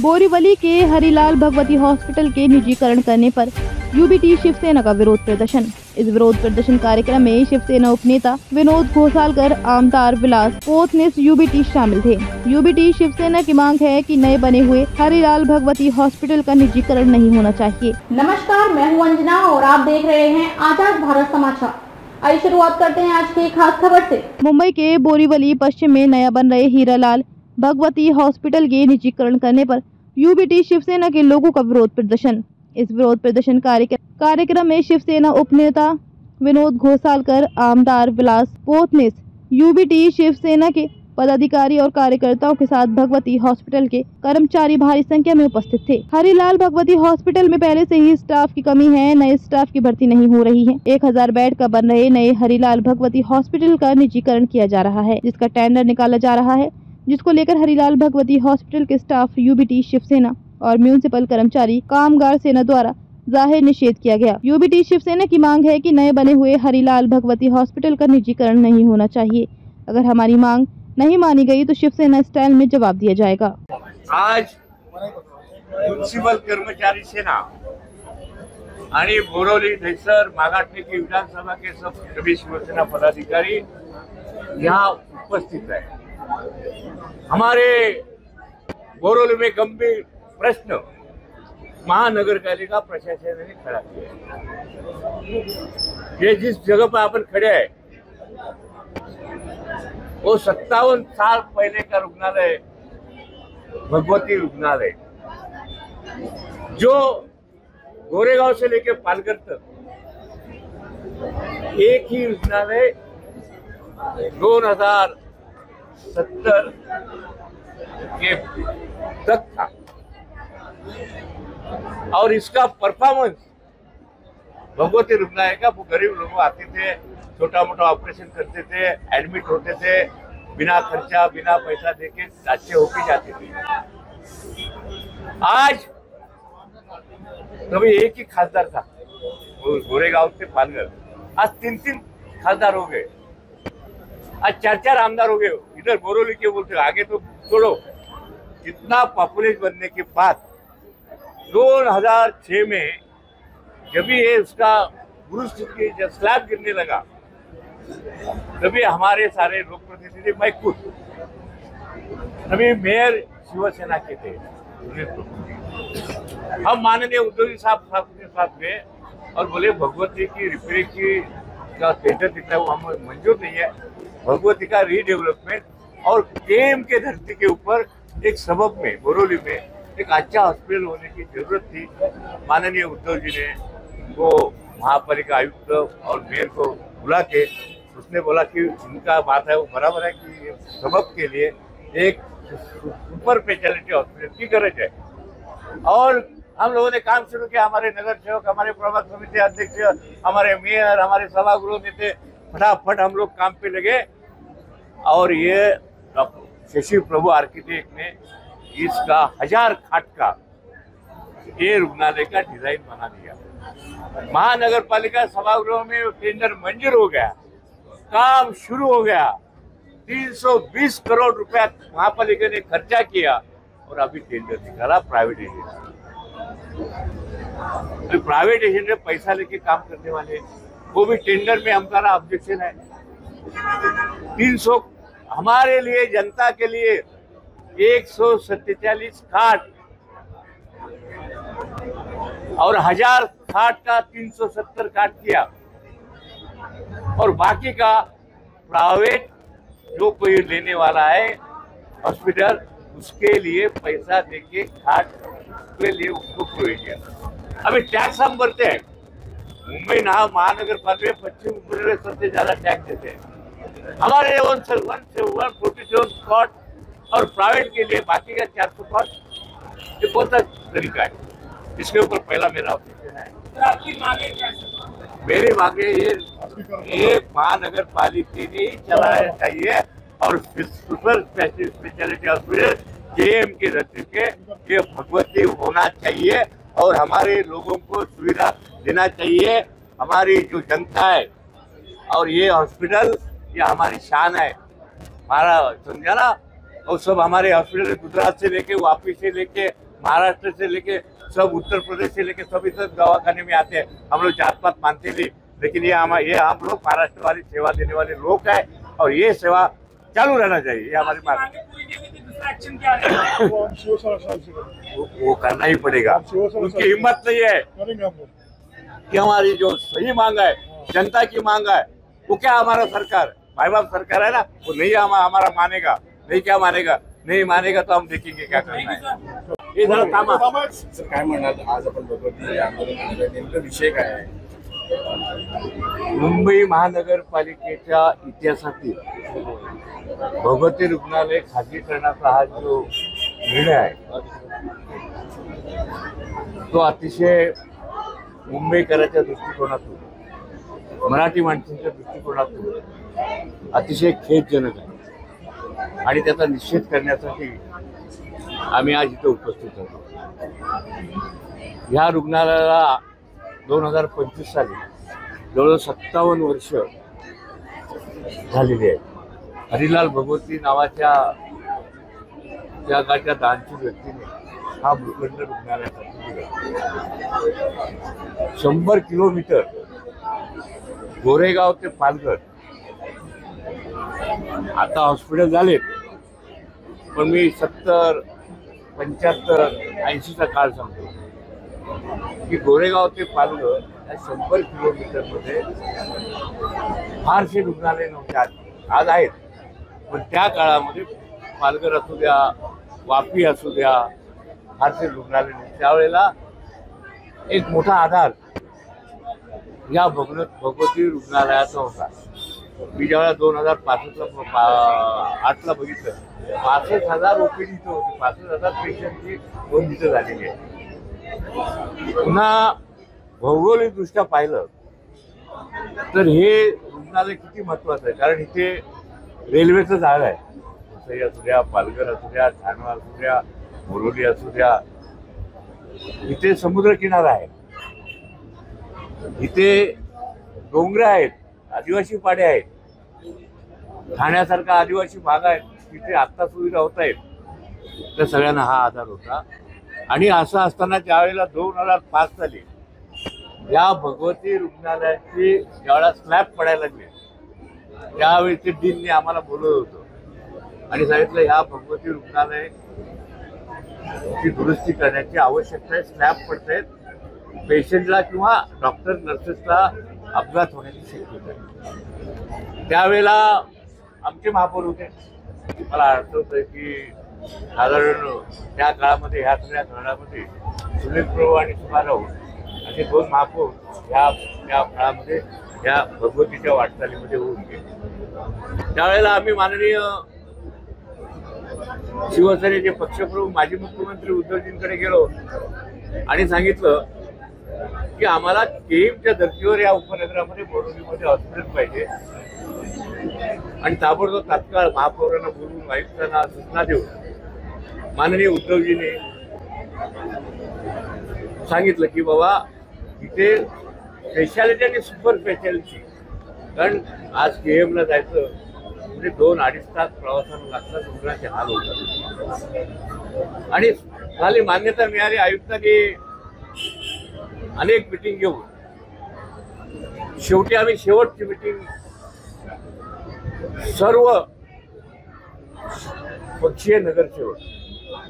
बोरीवली के Harilal Bhagwati hospital के निजीकरण करने पर UBT Shiv Sena का विरोध प्रदर्शन। इस विरोध प्रदर्शन कार्यक्रम में शिवसेना उपनेता विनोद घोसालकर, आमदार विलास पोतनेस यूबीटी शामिल थे। यूबीटी शिवसेना की मांग है कि नए बने हुए हरिलाल भगवती हॉस्पिटल का निजीकरण नहीं होना चाहिए। नमस्कार, मैं हूं अंजना और आप देख रहे हैं आजाद भारत समाचार। आइए शुरुआत करते हैं आज की खास खबर से। मुंबई के बोरीवली पश्चिम में नया बन रहे हीरालाल भगवती हॉस्पिटल के निजीकरण करने पर यूबीटी शिवसेना के लोगों का विरोध प्रदर्शन। इस विरोध प्रदर्शन कार्यक्रम में शिवसेना उपनेता विनोद घोसालकर, आमदार विलास पोतनेस, यूबीटी शिवसेना के पदाधिकारी और कार्यकर्ताओं के साथ भगवती हॉस्पिटल के कर्मचारी भारी संख्या में उपस्थित थे। हरिलाल भगवती हॉस्पिटल में पहले से ही स्टाफ की कमी है, नए स्टाफ की भर्ती नहीं हो रही है। 1000 बेड का बन रहे नए हरिलाल भगवती हॉस्पिटल का निजीकरण किया जा रहा है, जिसका टेंडर निकाला जा रहा है, जिसको लेकर हरिलाल भगवती हॉस्पिटल के स्टाफ, यूबीटी शिवसेना और म्यूनिसिपल कर्मचारी कामगार सेना द्वारा जाहिर निषेध किया गया। यूबीटी शिवसेना की मांग है कि नए बने हुए हरिलाल भगवती हॉस्पिटल का निजीकरण नहीं होना चाहिए। अगर हमारी मांग नहीं मानी गई तो शिवसेना स्टाइल में जवाब दिया जाएगा। आज म्युनिसिपल कर्मचारी सेना आणि बोरिवली दहिसर मागाटने की विधानसभा के सभी शिवसेना पदाधिकारी यहाँ उपस्थित है। हमारे बोरिवली में गंभीर प्रश्न महानगर पालिका प्रशासन ने खड़ा किया है। ये जिस जगह पर अपन खड़े हैं वो 57 साल पहले का रुग्णालय भगवती रुग्णालय, जो गोरेगांव से लेकर पालघर तक एक ही रुग्णालय 2070 के तक था और इसका परफॉर्मेंस भगवती रुग्णालय का, वो गरीब लोग आते थे, छोटा मोटा ऑपरेशन करते थे, एडमिट होते थे, बिना खर्चा बिना पैसा देके अच्छे होके जाते थे। आज कभी एक ही खासदार था गोरेगांव से पालघर, आज 3 खासदार हो गए, आज 4 आमदार हो गए। इधर बोरिवली के बोलते आगे तो छोड़ो। इतना पॉपुलेशन बनने के बाद 2006 में जब ये उसका जब स्लैब गिरने लगा तभी हमारे सारे लोक प्रतिनिधि, मैं खुद तभी मेयर शिवसेना के थे, हम माननीय उद्धव जी साहब के साथ गए और बोले भगवती की रिपेयरिंग की का टेंडर दिखता है वो हमें मंजूर नहीं है। भगवती का रीडेवलपमेंट और केम के धरती के ऊपर एक सबब में बोरिवली में एक अच्छा हॉस्पिटल होने की जरूरत थी। माननीय उद्धव जी ने वो महापालिका आयुक्त और मेयर को बुला के उसने बोला कि उनका बात है वो बराबर है कि सबब के लिए एक सुपर स्पेशलिटी हॉस्पिटल की गरज है। और हम लोगों ने काम शुरू किया, हमारे नगर सेवक, हमारे प्रभाग समिति अध्यक्ष, हमारे मेयर, हमारे सभागृह नेते, फटाफट हम लोग काम पे लगे और ये शशि प्रभु आर्किटेक्ट ने इसका 1000 खाट का ये रुग्णालय का डिजाइन बना दिया। महानगर पालिका सभागृह में टेंडर मंजूर हो गया, काम शुरू हो गया। 320 करोड़ रुपया महापालिका ने खर्चा किया और अभी टेंडर निकाला प्राइवेट एजेंट। तो प्राइवेट एजेंट ने पैसा लेके काम करने वाले, वो भी टेंडर में हमारा ऑब्जेक्शन है। 300 हमारे लिए, जनता के लिए 147 खाट और 1000 खाट का 370 खाट किया और बाकी का प्राइवेट जो कोई लेने वाला है हॉस्पिटल उसके लिए पैसा देके खाट के लिए उसको प्रोवाइड किया। अभी टैक्स हम भरते हैं, मुंबई महानगर पालिका पश्चिम उत्तर में सबसे ज्यादा टैक्स देते हैं। हमारे 147 स्पॉट और प्राइवेट के लिए बाकी का 400 स्पॉट, ये कौन सा तरीका है? इसके ऊपर पहला मेरा ऑब्जेक्शन है। आपकी मांगे क्या? मेरी मांगे ये महानगर पालिका ने चलाना चाहिए और सुपर स्पेशलिटी हॉस्पिटल केएम के धरती के ये भगवती होना चाहिए और हमारे लोगों को सुविधा देना चाहिए। हमारी जो जनता है और ये हॉस्पिटल ये हमारी शान है, हमारा समझा ना। और सब हमारे हॉस्पिटल गुजरात से लेके वापी से लेके महाराष्ट्र से लेके सब, उत्तर प्रदेश से लेके सब इस दवाखाने में आते हैं। हम लोग जात पात मानते नहीं, लेकिन ये हम लोग महाराष्ट्र वाली सेवा देने वाले लोग हैं और ये सेवा चालू रहना चाहिए, ये हमारी मांग है। वो करना ही पड़ेगा, उनकी हिम्मत नहीं है कि हमारी जो सही मांग है, जनता की मांग है, वो क्या हमारा सरकार भाई बाप सरकार है ना, वो नहीं हमारा मानेगा, नहीं क्या मानेगा, नहीं मानेगा तो हम देखेंगे क्या करना है। हे जरा थांबा. सर काय म्हणाल, आज आपण भगवती आंदोलन नेमका विषय काय आहे? मुंबई महानगरपालिकेच्या इतिहासातील भगवती रुग्णालय खाजगीकरणाचा हा जो निर्णय आहे तो अतिशय मुंबईकरांच्या दृष्टिकोनातून, मराठी माणसांच्या दृष्टिकोनातून अतिशय खेदजनक आहे आणि त्याचा निषेध करण्यासाठी आम्ही आज इथे उपस्थित आहोत. ह्या रुग्णालयाला 2025 साली जवळजवळ 57 वर्ष झालेली आहे. हरिलाल भगवती नावाच्या जगाच्या दानशूर व्यक्तीने हा भूखंड रुग्णालयासाठी दिला. 100 किलोमीटर गोरेगाव ते पालघर आता हॉस्पिटल झालेत, पण मी 70, 75, 80चा काळ सांगतो की गोरेगाव ते पालघर या 100 किलोमीटरमध्ये फारसे रुग्णालय नव्हते. आज आहेत, पण त्या काळामध्ये पालघर असू द्या, वापी असू द्या, फारसे रुग्णालय नव्हते. त्यावेळेला एक मोठा आधार या भगवती रुग्णालयाचा होता. मी ज्यावेळेला 2005-8ला बघितलं, 65,000 ओपीडी इथं होती, 65,000 पेशंटची नोंद इथं झालेली आहे. पुन्हा भौगोलिक दृष्ट्या पाहिलं तर हे रुग्णालय किती महत्वाचं आहे, कारण इथे रेल्वेचं जाळ आहे. वसई असू द्या, पालघर असू द्या, ठाणे असू द्या, बोरोली असू द्या, इथे समुद्रकिनारा आहे, इथे डोंगर आहेत, आदिवासी पाडे आहेत, ठाण्यासारखा आदिवासी भाग आहे, तिथे आत्ता सुविधा होत आहेत. त्या सगळ्यांना हा आधार होता. आणि असं असताना ज्यावेळेला 2005 साली या भगवती रुग्णालयाची ज्यावेळेला स्लॅब पडायला लागले, त्यावेळी ते डीनने आम्हाला बोलवलं होतं आणि सांगितलं ह्या भगवती रुग्णालय ची दुरुस्ती करण्याची आवश्यकता आहे. स्लॅब पडतायत, पेशंटला किंवा डॉक्टर नर्सेसला अपघात होण्याची शक्यता आहे. त्यावेळेला आमचे महापौर होते. मला आठवतंय की साधारण त्या काळामध्ये ह्या सगळ्या धरणामध्ये सुनील प्रभू आणि सुभाराव असे 2 महापौर त्या काळामध्ये या भगवतीच्या वाटचालीमध्ये होऊन गेले. त्यावेळेला आम्ही माननीय शिवसेनेचे पक्षप्रमुख माजी मुख्यमंत्री उद्धवजींकडे गेलो आणि सांगितलं की आम्हाला केईमच्या धर्तीवर या उपनगरामध्ये बोरिवलीमध्ये हॉस्पिटल पाहिजे आणि ताबडतोब तात्काळ महापौरांना बोलवून आयुक्तांना सूचना देऊन माननीय उद्धवजींनी सांगितलं की बाबा इथे स्पेशालिटी आणि सुपर स्पेशालिटी, कारण आज केएमला जायचं म्हणजे 2-2.5 तास प्रवासाला लागतात, रुग्णाचे हाल होतात. आणि झाली मान्यता मिळाली. आयुक्तांनी अनेक मिटिंग घेऊन शेवटी आम्ही शेवटची मिटिंग सर्व पक्षीय नगरसेवक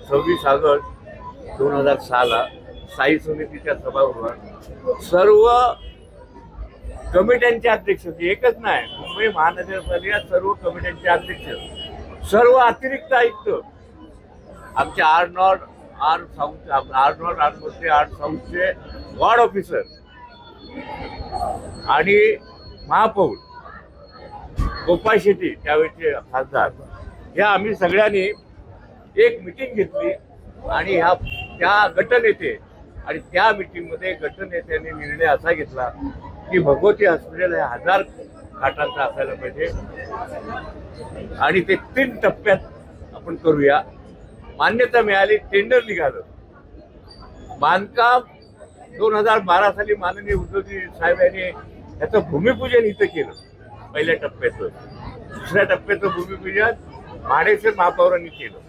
26 ऑगस्ट 2006ला स्थायी समितीच्या सभागृहात सर्व कमिट्यांचे अध्यक्ष होते. एकच नाही, मुंबई महानगरपालिका सर्व कमिट्यांचे अध्यक्ष, सर्व अतिरिक्त आयुक्त, आमचे आर नॉर्थ, आर साऊथचे वॉर्ड ऑफिसर आणि महापौर गोपाळ शेट्टी त्यावेळेचे खासदार, या आम्ही सगळ्यांनी एक मिटिंग घेतली आणि त्या गटनेते आणि त्या मिटिंगमध्ये गटनेत्यांनी निर्णय असा घेतला की भगवती हॉस्पिटल हे 1000 खाटांचं असायला पाहिजे आणि ते 3 टप्प्यात आपण करूया. मान्यता मिळाली, टेंडर निघालं. बांधकाम 2012 साली माननीय उद्धवजी साहेब यांनी याचं भूमिपूजन इथं केलं. पहिल्या टप्प्याचं, दुसऱ्या टप्प्याचं भूमिपूजन माडेश्वर महापौरांनी केलं.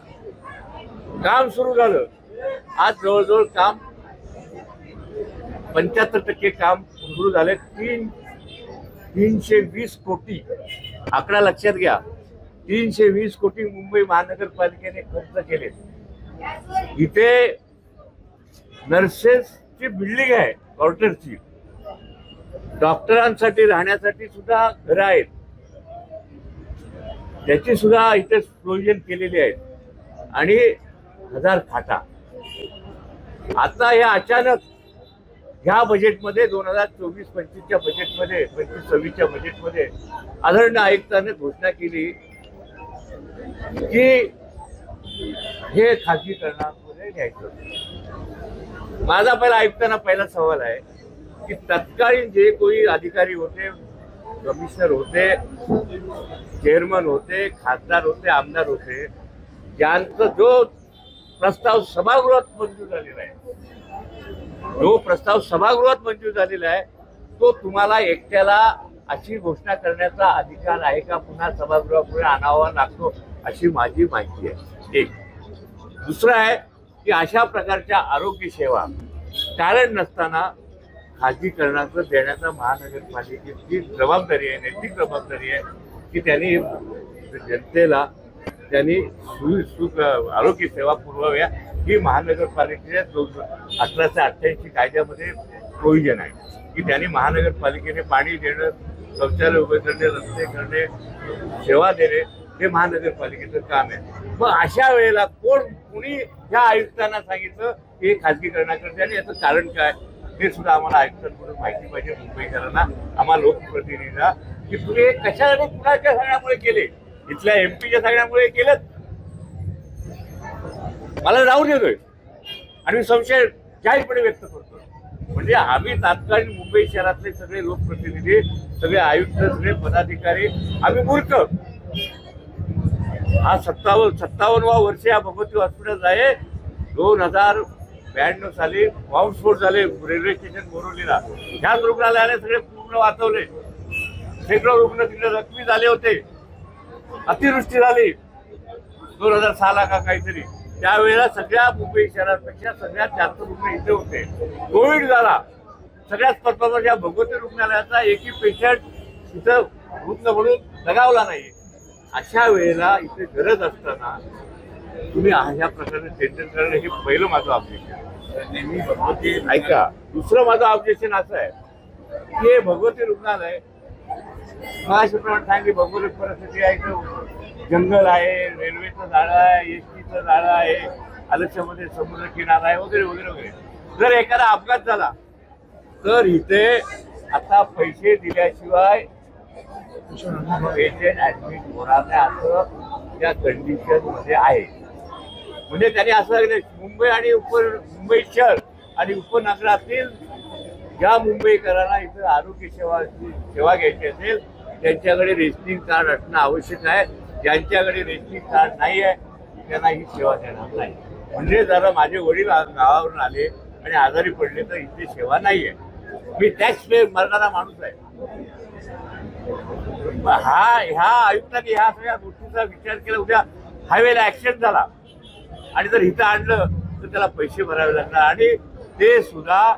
काम सुरू झालं आज जवळजवळ काम 75% काम सुरू झाले. 320 कोटी आकडा लक्षात घ्या. 320 कोटी मुंबई महानगरपालिकेने खर्च केले. इथे नर्सेसची बिल्डिंग आहे, क्वार्टरची. डॉक्टरांसाठी राहण्यासाठी सुद्धा घरं आहेत, त्याची सुद्धा इथे प्रोव्हिजन केलेली आहेत आणि 1000 खाटा. आता हे अचानक ह्या बजेटमध्ये 2024-25च्या बजेटमध्ये 25-26च्या बजेटमध्ये आदरणीय आयुक्तांनी घोषणा केली की हे खाजगीकरणामध्ये घ्यायचं. माझा आयुक्तांना पहिला सवाल आहे की तत्कालीन जे कोणी अधिकारी होते, कमिशनर होते, चेअरमन होते, खासदार होते, आमदार होते, ज्यांचा जो प्रस्ताव सभागृहात मंजूर झालेला आहे, तो तुम्हाला एकट्याला अशी घोषणा करण्याचा अधिकार आहे का पुन्हा सभागृहापुढे आणावा लागतो, अशी माझी माहिती आहे. एक. दुसरं आहे की अशा प्रकारच्या आरोग्य सेवा कारण नसताना खाजगीकरणाचं देण्याचा महानगरपालिकेची जबाबदारी आहे, नैतिक जबाबदारी आहे की त्यांनी जनतेला आरोग्य सेवा पुरवाव्या. ही महानगरपालिकेच्या 1888 कायद्यामध्ये प्रोव्हिजन आहे की त्यांनी महानगरपालिकेने पाणी देणं, शौचालय उभे करणे, रस्ते करणे, सेवा देणे हे महानगरपालिकेचं काम आहे. मग अशा वेळेला कुणी ह्या आयुक्तांना सांगितलं की हे खाजगीकरणाकडे आणि याचं कारण काय हे सुद्धा आम्हाला आयुक्तांकडून माहिती पाहिजे, मुंबईकरांना, आम्हाला लोकप्रतिनिधींना, की तुम्ही हे कशासाठी कुणाच्या सांगण्यामुळे केले, इथल्या एमपीच्या सांगण्यामुळे केलं. मला जाऊन येतोय आणि मी संशय जाहीरपणे व्यक्त करतो. म्हणजे आम्ही तात्कालीन मुंबई शहरातले सगळे लोकप्रतिनिधी, सगळे आयुक्त, सगळे पदाधिकारी आम्ही मूर्ख. हा 57वा वर्ष या भगवती हॉस्पिटल आहे. 2092 साली बॉम्बस्फोट झाले रेल्वे स्टेशन बोरिवलीला. ह्याच रुग्णालयाने सगळे पूर्ण वाचवले. शेकडो रुग्ण तिथे जखमी झाले होते. अतिवृष्टी झाली 2006 का काहीतरी. त्यावेळेला सगळ्या मुंबई शहरापेक्षा सगळ्यात जास्त रुग्ण इथे होते. कोविड झाला, सगळ्यात प्रथम या भगवती रुग्णालयाचा एकही पेशंट इथं रुग्ण म्हणून लगावला नाही. अशा वेळेला इथे गरज असताना तुम्ही अशा प्रकारे टेंडर करणं हे पहिलं माझं ऑब्जेक्शन. नेहमी भगवती ऐका. दुसरं माझं ऑब्जेक्शन असं आहे की हे भगवती रुग्णालय महाराष्ट्राप्रमाणे सांगली भौगोलिक परिस्थिती आहे, जंगल आहे, रेल्वेचं जाळं आहे, एसटीचं जाळं आहे, आलक्ष्यामध्ये समुद्र किनारा आहे वगैरे वगैरे वगैरे. जर एखादा अपघात झाला तर इथे आता पैसे दिल्याशिवाय पेशंट ऍडमिट होणार नाही असं त्या कंडिशन मध्ये आहे. म्हणजे त्यांनी असं मुंबई आणि मुंबई शहर आणि उपनगरातील ज्या मुंबईकरांना इथं आरोग्य सेवा घ्यायची असेल त्यांच्याकडे रेशनिंग कार्ड असणं आवश्यक आहे. ज्यांच्याकडे रेशनिंग कार्ड नाही आहे त्यांना ही सेवा देणार नाही. म्हणजे जरा माझे वडील गावावरून आले आणि आजारी पडले तर इथे सेवा नाही आहे. मी टॅक्स पे मरणारा माणूस आहे. ह्या आयुक्तांनी ह्या सगळ्या गोष्टीचा विचार केला. उद्या हायवेला ऍक्सिडेंट झाला आणि जर इथं आणलं तर त्याला पैसे भरावे लागणार आणि ते सुद्धा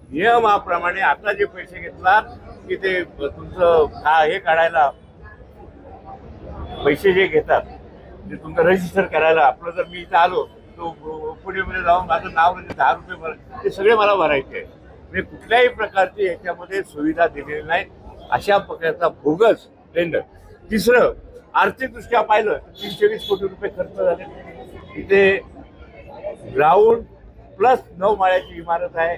नियमाप्रमाणे. आता जे पैसे घेतलात की ते तुमचं हे काढायला पैसे जे घेतात ते तुमचं रजिस्टर करायला. आपलं जर मी इथं आलो तो पुण्यामध्ये जाऊन माझं नाव 10 रुपये भर, ते सगळे मला भरायचे आहे. म्हणजे कुठल्याही प्रकारची याच्यामध्ये सुविधा दिलेली नाही. अशा प्रकारचा बोगस टेंडर. तिसरं, आर्थिकदृष्ट्या पाहिलं तर 320 कोटी रुपये खर्च झाले. इथे ग्राउंड प्लस 9 माळ्याची इमारत आहे.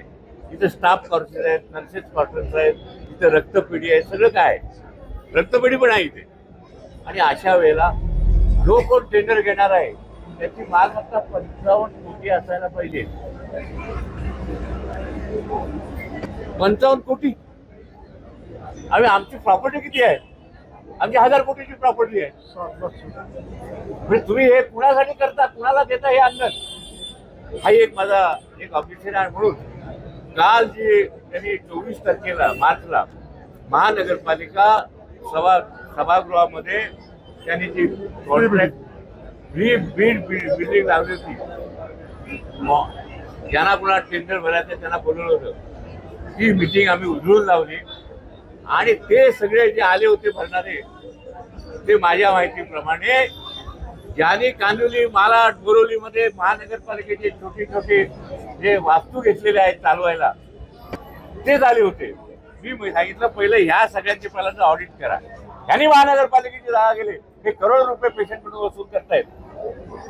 इथे स्टाफ क्वार्टर्स आहेत, नर्सेस क्वार्टर्स आहेत, इथे रक्तपेढी आहे, सगळं काय आहे. रक्तपेढी पण आहे इथे. आणि अशा वेळेला जो कोण टेंडर घेणार आहे त्याची मालमत्ता 55 कोटी असायला पाहिजे. 55 कोटी. आमची प्रॉपर्टी किती आहे? आमची 1000 कोटीची प्रॉपर्टी आहे. म्हणजे तुम्ही हे कुणासाठी करता, कुणाला देता हे अंदाज. हा एक माझा ऑब्जेक्शन आहे. म्हणून काल जे त्यांनी 24 तारखेला मार्चला महानगरपालिका सभागृहामध्ये त्यांनी जी बिल्डिंग लावली होती ज्यांना कोणा टेंडर भरायचं त्यांना बोलवलं होतं. ही मिटिंग आम्ही उधळून लावली आणि ते सगळे जे आले होते भरणारे ते माझ्या माहितीप्रमाणे ज्यांनी कांदिवली मालाड बोरिवलीमध्ये महानगरपालिकेचे छोटे छोटे जे वास्तू घेतलेले आहेत चालवायला ते झाले होते. मी सांगितलं पहिलं ह्या सगळ्यांचे पहिल्यांदा ऑडिट करा. ह्यांनी महानगरपालिकेची जागा गेले हे करोड रुपये पेशंटकडून वसूल करतायत.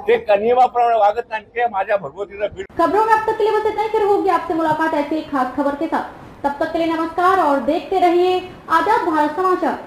ते नियमाप्रमाणे वागत नाही. ते माझ्या भगवतीचा बीड. खबरों में अब तक के लिए बस इतना ही. फिर होगी आपसे मुलाकात ऐसी एक खास खबर के साथ. तब तक के लिए नमस्कार और देखते रहिए आजाद भारत समाचार.